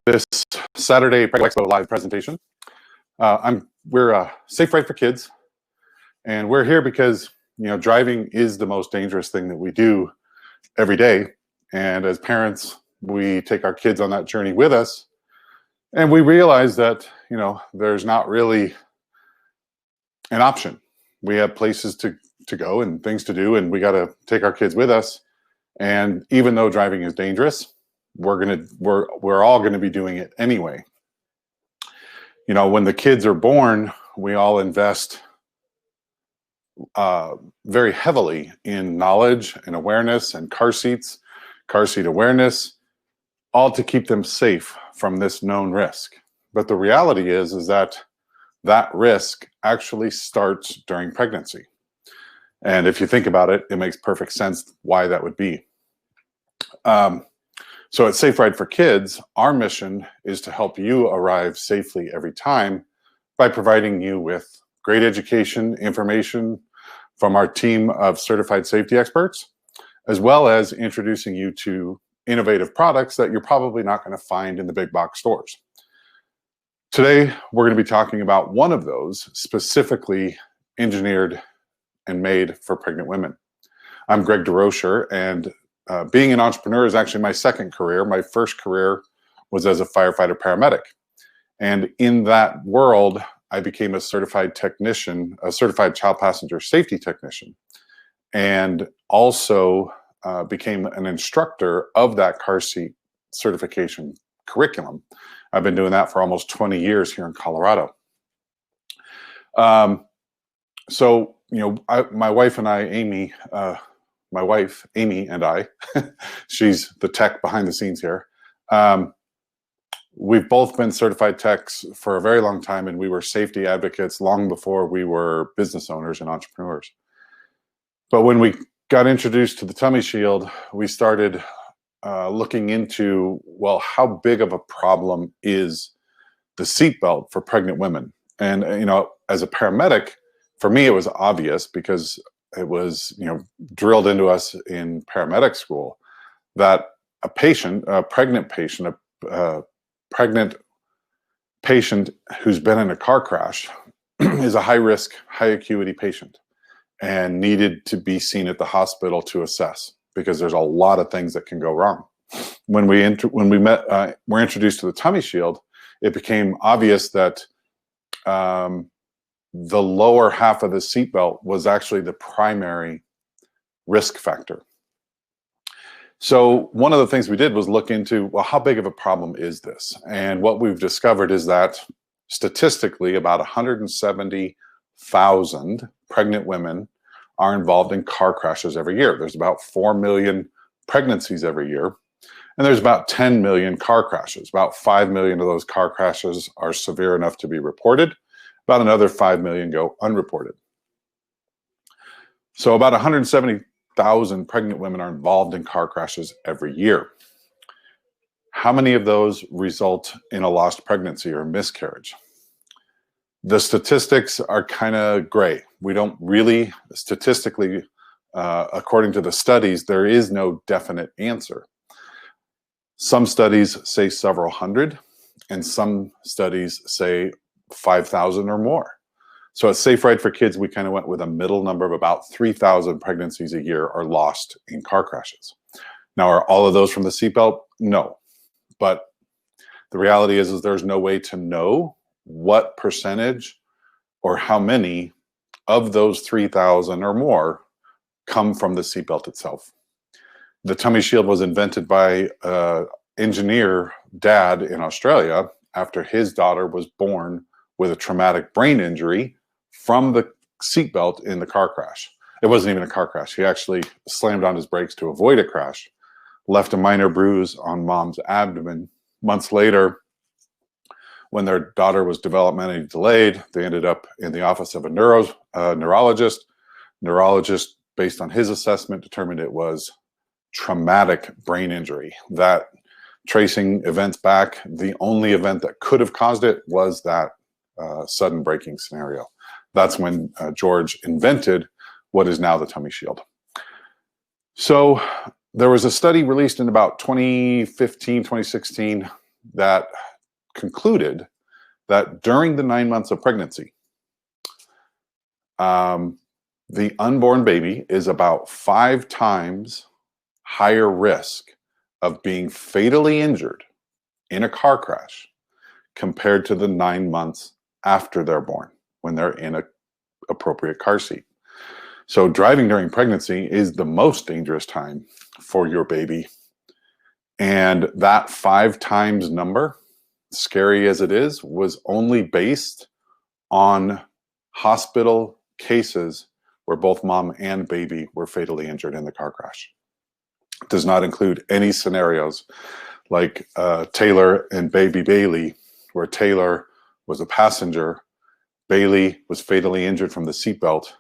this Saturday Prego Expo live presentation. We're Safe Ride for Kids, and we're here because driving is the most dangerous thing that we do every day. And as parents, we take our kids on that journey with us, and we realize that there's not really an option. We have places to go and things to do, and we got to take our kids with us. And even though driving is dangerous, we're all gonna be doing it anyway. When the kids are born, we all invest very heavily in knowledge and awareness and car seat awareness, all to keep them safe from this known risk. But the reality is that risk actually starts during pregnancy. And if you think about it, it makes perfect sense why that would be. So at Safe Ride for Kids, our mission is to help you arrive safely every time by providing you with great education, information from our team of certified safety experts, as well as introducing you to innovative products that you're probably not going to find in the big box stores. Today, we're going to be talking about one of those specifically engineered and made for pregnant women. I'm Greg DeRocher, and being an entrepreneur is actually my second career. My first career was as a firefighter paramedic. And in that world, I became a certified technician, a certified child passenger safety technician, and also became an instructor of that car seat certification curriculum. I've been doing that for almost 20 years here in Colorado. My wife and I, Amy, and I, she's the tech behind the scenes here. We've both been certified techs for a very long time, and we were safety advocates long before we were business owners and entrepreneurs. But when we got introduced to the Tummy Shield, we started looking into, well, how big of a problem is the seatbelt for pregnant women? And, as a paramedic, for me, it was obvious because it was, drilled into us in paramedic school that a pregnant patient who's been in a car crash is a high risk, high acuity patient and needed to be seen at the hospital to assess, because there's a lot of things that can go wrong. When we're introduced to the Tummy Shield, it became obvious that the lower half of the seatbelt was actually the primary risk factor. So one of the things we did was look into, well, how big of a problem is this? And what we've discovered is that statistically about 170,000 pregnant women are involved in car crashes every year. There's about 4 million pregnancies every year, and there's about 10 million car crashes. About 5 million of those car crashes are severe enough to be reported. About another 5 million go unreported. So about 170,000 pregnant women are involved in car crashes every year. How many of those result in a lost pregnancy or miscarriage? The statistics are kind of gray. We don't really, statistically, according to the studies, there is no definite answer. Some studies say several hundred, and some studies say 5,000 or more. So at Safe Ride for Kids, we kind of went with a middle number of about 3,000 pregnancies a year are lost in car crashes. Now, are all of those from the seatbelt? No. But the reality is there's no way to know what percentage or how many of those 3,000 or more come from the seatbelt itself. The Tummy Shield was invented by an engineer dad in Australia after his daughter was born with a traumatic brain injury from the seatbelt in the car crash. It wasn't even a car crash. He actually slammed on his brakes to avoid a crash, left a minor bruise on mom's abdomen. Months later, when their daughter was developmentally delayed, they ended up in the office of a neurologist. Neurologist, based on his assessment, determined it was traumatic brain injury. That tracing events back, the only event that could have caused it was that sudden braking scenario. That's when George invented what is now the Tummy Shield. So there was a study released in about 2015, 2016 that concluded that during the 9 months of pregnancy, the unborn baby is about 5 times higher risk of being fatally injured in a car crash compared to the 9 months after they're born, when they're in an appropriate car seat. So driving during pregnancy is the most dangerous time for your baby. And that 5 times number, scary as it is, was only based on hospital cases where both mom and baby were fatally injured in the car crash. It does not include any scenarios like Taylor and baby Bailey, where Taylor was a passenger, Bailey was fatally injured from the seatbelt,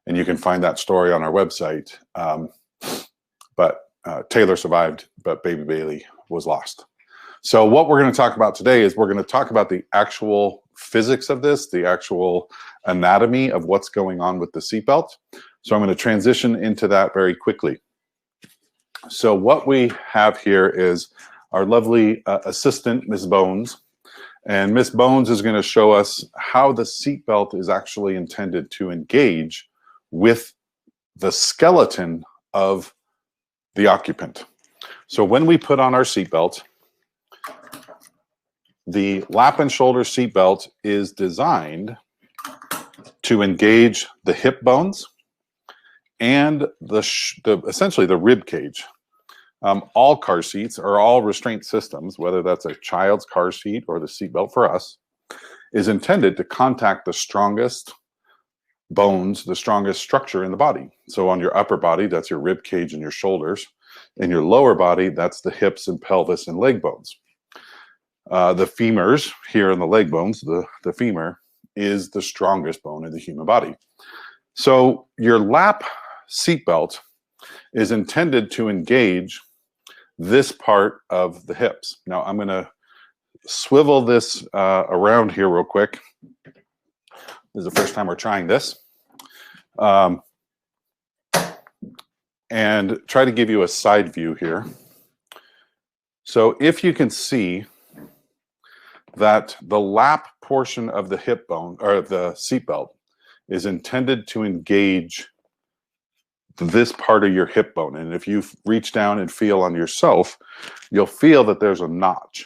and you can find that story on our website. But Taylor survived, but baby Bailey was lost. So what we're going to talk about today is we're going to talk about the actual physics of this, the actual anatomy of what's going on with the seatbelt. So I'm going to transition into that very quickly. So what we have here is our lovely assistant, Miss Bones. And Miss Bones is going to show us how the seatbelt is actually intended to engage with the skeleton of the occupant. So when we put on our seatbelt, the lap and shoulder seatbelt is designed to engage the hip bones and essentially the rib cage. All car seats or all restraint systems, whether that's a child's car seat or the seatbelt for us, is intended to contact the strongest bones, the strongest structure in the body. So on your upper body, that's your rib cage and your shoulders. In your lower body, that's the hips and pelvis and leg bones. The femurs here in the leg bones, the femur, is the strongest bone in the human body. So your lap seatbelt is intended to engage this part of the hips. Now I'm going to swivel this around here real quick. This is the first time we're trying this. And try to give you a side view here. So if you can see that the lap portion of the hip bone or the seatbelt is intended to engage this part of your hip bone. And if you reach down and feel on yourself, you'll feel that there's a notch.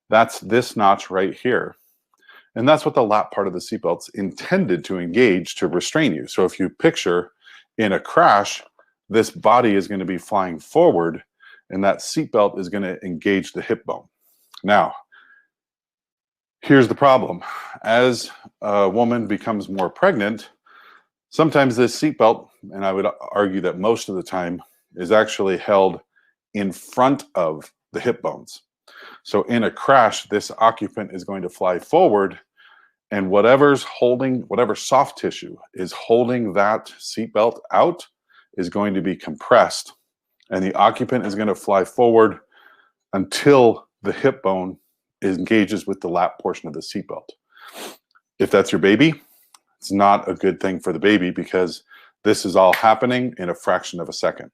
That's this notch right here. And that's what the lap part of the seatbelt's intended to engage to restrain you. So if you picture in a crash, this body is going to be flying forward and that seatbelt is going to engage the hip bone. Now, here's the problem. As a woman becomes more pregnant, sometimes this seatbelt, and I would argue that most of the time, is actually held in front of the hip bones. So in a crash, this occupant is going to fly forward, and whatever soft tissue is holding that seatbelt out is going to be compressed, and the occupant is going to fly forward until the hip bone engages with the lap portion of the seatbelt. If that's your baby, it's not a good thing for the baby because this is all happening in a fraction of a second.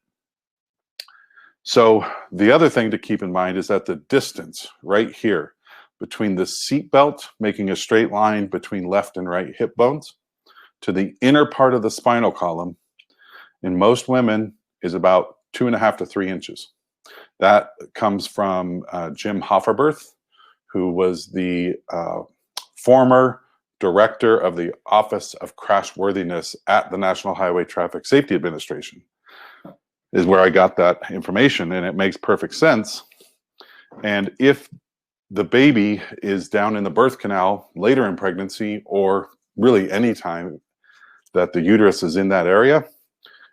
So the other thing to keep in mind is that the distance right here between the seatbelt, making a straight line between left and right hip bones, to the inner part of the spinal column, in most women is about 2.5 to 3 inches. That comes from Jim Hofferberth, who was the former director of the Office of Crashworthiness at the National Highway Traffic Safety Administration, is where I got that information, and it makes perfect sense. And if the baby is down in the birth canal later in pregnancy, or really any time that the uterus is in that area,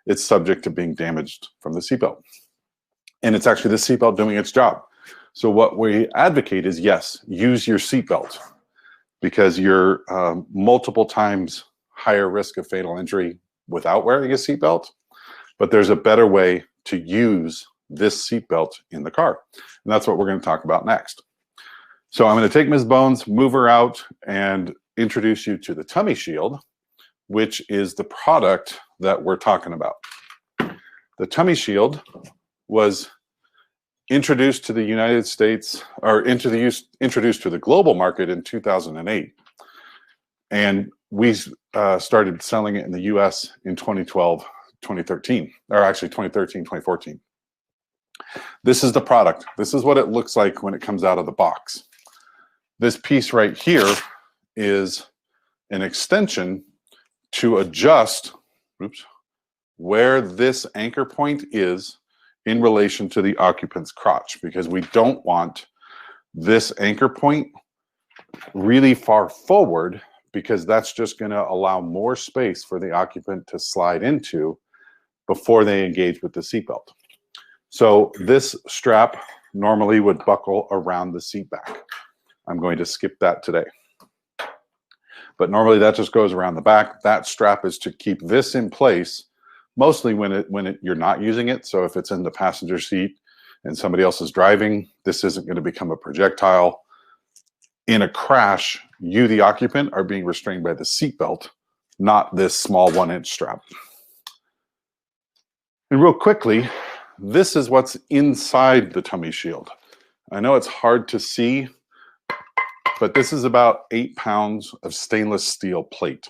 it's subject to being damaged from the seatbelt. And it's actually the seatbelt doing its job. So what we advocate is, yes, use your seatbelt, because you're multiple times higher risk of fatal injury without wearing a seatbelt. But there's a better way to use this seatbelt in the car. And that's what we're going to talk about next. So I'm going to take Ms. Bones, move her out, and introduce you to the Tummy Shield, which is the product that we're talking about. The Tummy Shield was introduced to the United States, or introduced to the global market in 2008. And we started selling it in the US in 2012, 2013, or actually 2013, 2014. This is the product. This is what it looks like when it comes out of the box. This piece right here is an extension to adjust, where this anchor point is in relation to the occupant's crotch, because we don't want this anchor point really far forward, because that's just going to allow more space for the occupant to slide into before they engage with the seatbelt. So this strap normally would buckle around the seat back. I'm going to skip that today. But normally that just goes around the back. That strap is to keep this in place, mostly when you're not using it. So if it's in the passenger seat and somebody else is driving, this isn't going to become a projectile. In a crash, you, the occupant, are being restrained by the seatbelt, not this small 1-inch strap. And real quickly, this is what's inside the tummy shield. I know it's hard to see, but this is about 8 pounds of stainless steel plate.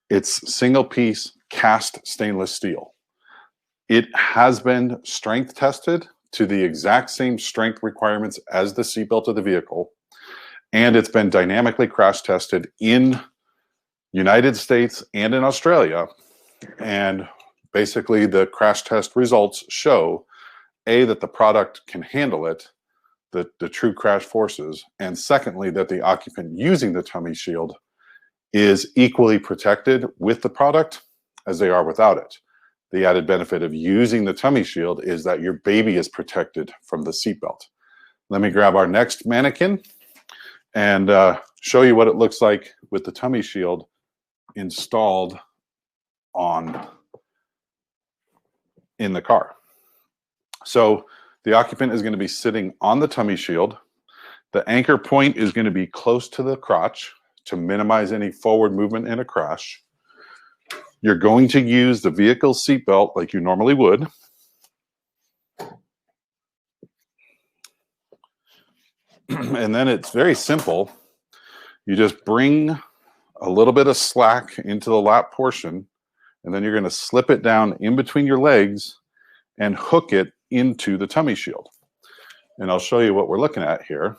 It's single piece cast stainless steel. It has been strength tested to the exact same strength requirements as the seatbelt of the vehicle. And it's been dynamically crash tested in United States and in Australia. And basically the crash test results show, A, that the product can handle it, the true crash forces, and secondly, that the occupant using the tummy shield is equally protected with the product as they are without it. The added benefit of using the tummy shield is that your baby is protected from the seatbelt. Let me grab our next mannequin and show you what it looks like with the tummy shield installed in the car. So the occupant is going to be sitting on the tummy shield. The anchor point is going to be close to the crotch to minimize any forward movement in a crash. You're going to use the vehicle seatbelt like you normally would. And then it's very simple. You just bring a little bit of slack into the lap portion, and then you're going to slip it down in between your legs and hook it into the tummy shield. And I'll show you what we're looking at here.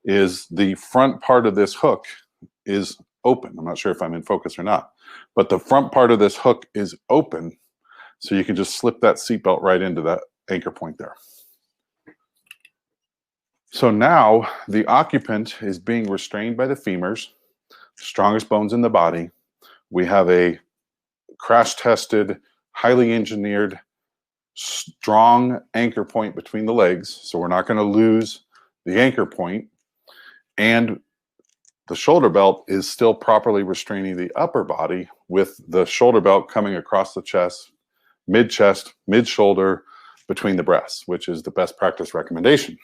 Is the front part of this hook is open. I'm not sure if I'm in focus or not, but the front part of this hook is open, so you can just slip that seatbelt right into that anchor point there. So now the occupant is being restrained by the femurs, strongest bones in the body. We have a crash-tested, highly engineered, strong anchor point between the legs, so we're not going to lose the anchor point. And the shoulder belt is still properly restraining the upper body, with the shoulder belt coming across the chest, mid-shoulder, between the breasts, which is the best practice recommendation.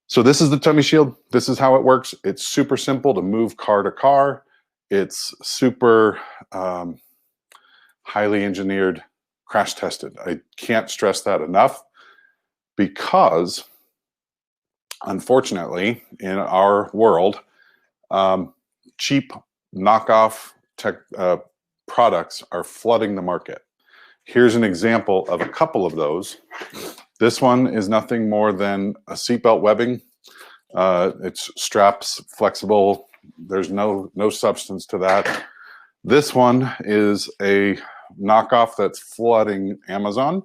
So this is the tummy shield. This is how it works. It's super simple to move car to car. It's super highly engineered, crash tested. I can't stress that enough, because unfortunately in our world, cheap knockoff products are flooding the market. Here's an example of a couple of those. This one is nothing more than a seatbelt webbing. It's straps, flexible. There's no substance to that. This one is a knockoff that's flooding Amazon,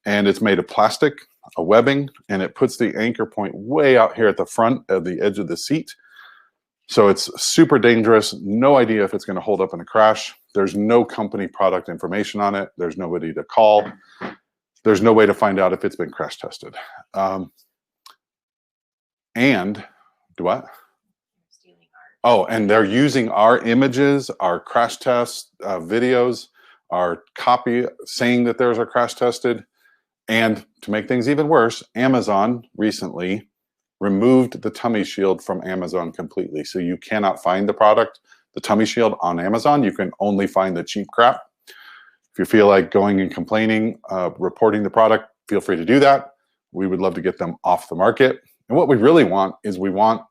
and it's made of plastic, a webbing, and it puts the anchor point way out here at the front of the edge of the seat. So it's super dangerous. No idea if it's going to hold up in a crash. There's no company product information on it. There's nobody to call. There's no way to find out if it's been crash tested. And do what? Oh, and they're using our images, our crash test videos, our copy saying that theirs are crash tested. And to make things even worse, Amazon recently removed the tummy shield from Amazon completely. So you cannot find the product, the tummy shield, on Amazon. You can only find the cheap crap. If you feel like going and complaining, reporting the product, feel free to do that. We would love to get them off the market. And what we really want is we want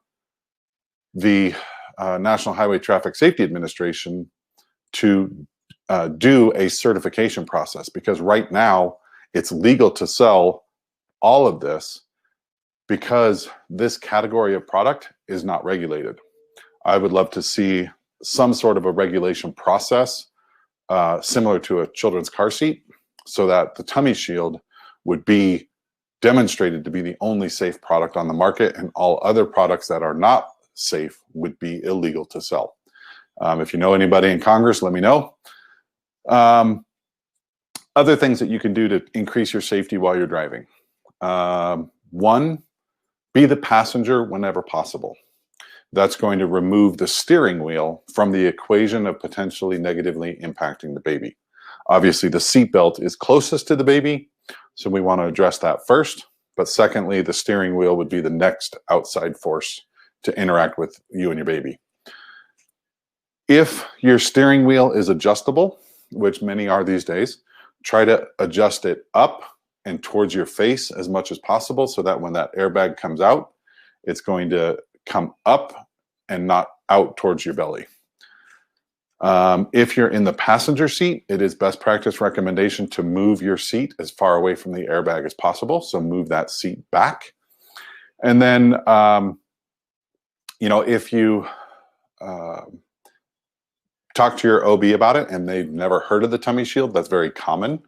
the National Highway Traffic Safety Administration to do a certification process, because right now it's legal to sell all of this because this category of product is not regulated. I would love to see some sort of a regulation process similar to a children's car seat, so that the tummy shield would be demonstrated to be the only safe product on the market, and all other products that are not safe would be illegal to sell. If you know anybody in Congress, let me know. Other things that you can do to increase your safety while you're driving. One, be the passenger whenever possible. That's going to remove the steering wheel from the equation of potentially negatively impacting the baby. Obviously, the seatbelt is closest to the baby, so we want to address that first. But secondly, the steering wheel would be the next outside force to interact with you and your baby. If your steering wheel is adjustable, which many are these days, try to adjust it up and towards your face as much as possible, so that when that airbag comes out, it's going to come up and not out towards your belly. If you're in the passenger seat, it is best practice recommendation to move your seat as far away from the airbag as possible. So move that seat back. And then, if you talk to your OB about it and they've never heard of the tummy shield, that's very common.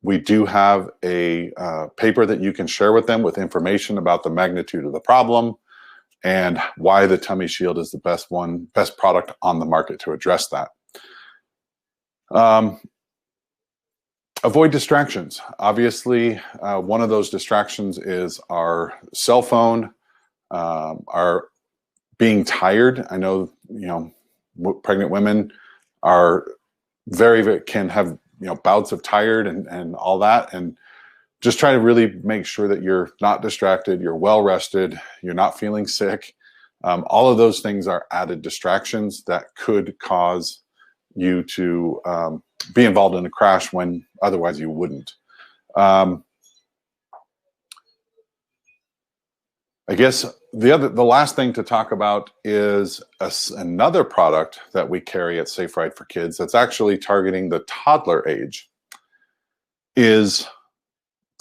We do have a paper that you can share with them with information about the magnitude of the problem and why the tummy shield is the best product on the market to address that. Avoid distractions. Obviously, one of those distractions is our cell phone, our being tired. I know, pregnant women are can have, bouts of tired and all that. And just try to really make sure that you're not distracted, you're well rested, you're not feeling sick. All of those things are added distractions that could cause you to be involved in a crash when otherwise you wouldn't. I guess the last thing to talk about is another product that we carry at Safe Ride for Kids that's actually targeting the toddler age. It's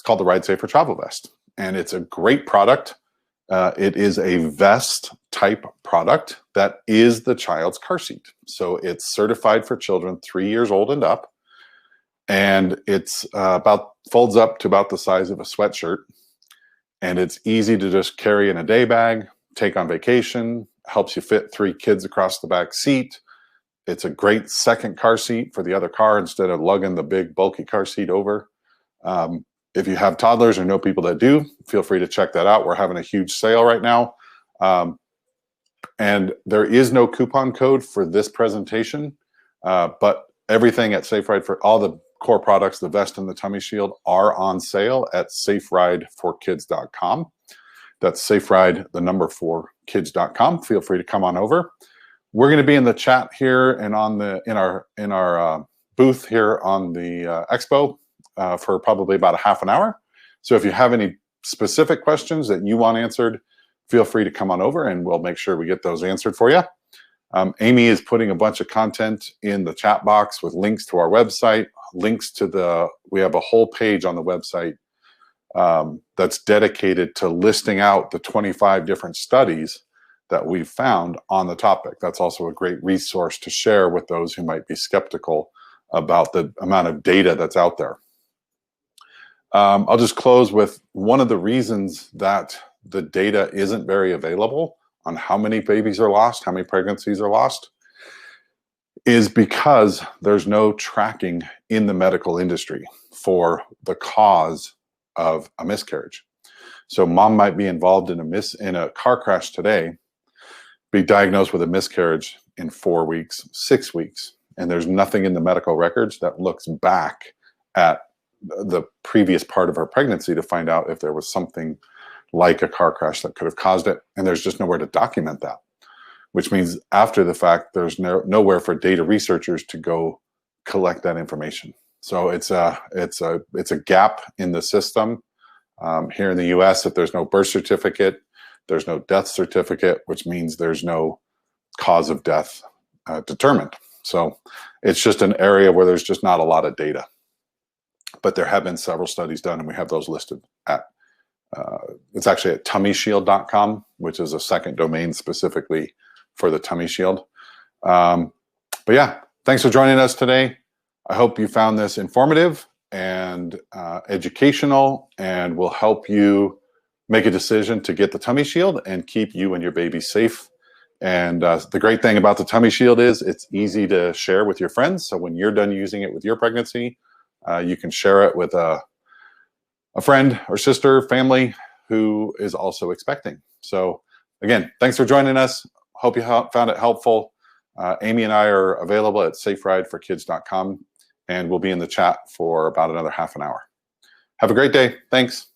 called the Ride Safer Travel Vest, and it's a great product. It is a vest type product that is the child's car seat. So it's certified for children 3 years old and up, and it's folds up to about the size of a sweatshirt. And it's easy to just carry in a day bag, take on vacation, helps you fit 3 kids across the back seat. It's a great second car seat for the other car instead of lugging the big bulky car seat over. If you have toddlers or know people that do, feel free to check that out. We're having a huge sale right now. And there is no coupon code for this presentation, but everything at Safe Ride, for all the core products, the vest and the tummy shield, are on sale at saferideforkids.com. That's saferide4kids.com. Feel free to come on over. We're going to be in the chat here and in our booth here on the expo for probably about a half an hour. So if you have any specific questions that you want answered, feel free to come on over and we'll make sure we get those answered for you. Amy is putting a bunch of content in the chat box with links to our website, links to we have a whole page on the website that's dedicated to listing out the 25 different studies that we've found on the topic. That's also a great resource to share with those who might be skeptical about the amount of data that's out there. I'll just close with one of the reasons that the data isn't very available on how many babies are lost, how many pregnancies are lost, is because there's no tracking in the medical industry for the cause of a miscarriage. So mom might be involved in a car crash today, be diagnosed with a miscarriage in 4 weeks, 6 weeks, and there's nothing in the medical records that looks back at the previous part of her pregnancy to find out if there was something like a car crash that could have caused it, and there's just nowhere to document that, which means after the fact, there's nowhere for data researchers to go collect that information. So it's a gap in the system here in the U.S. If there's no birth certificate, there's no death certificate, which means there's no cause of death determined. So it's just an area where there's just not a lot of data. But there have been several studies done, and we have those listed at, it's actually at TummyShield.com, which is a second domain specifically for the Tummy Shield. But yeah, thanks for joining us today. I hope you found this informative and educational, and will help you make a decision to get the Tummy Shield and keep you and your baby safe. And the great thing about the Tummy Shield is it's easy to share with your friends. So when you're done using it with your pregnancy, you can share it with a friend or sister, family who is also expecting. So again, thanks for joining us. Hope you found it helpful. Amy and I are available at saferideforkids.com, and we'll be in the chat for about another half an hour. Have a great day. Thanks.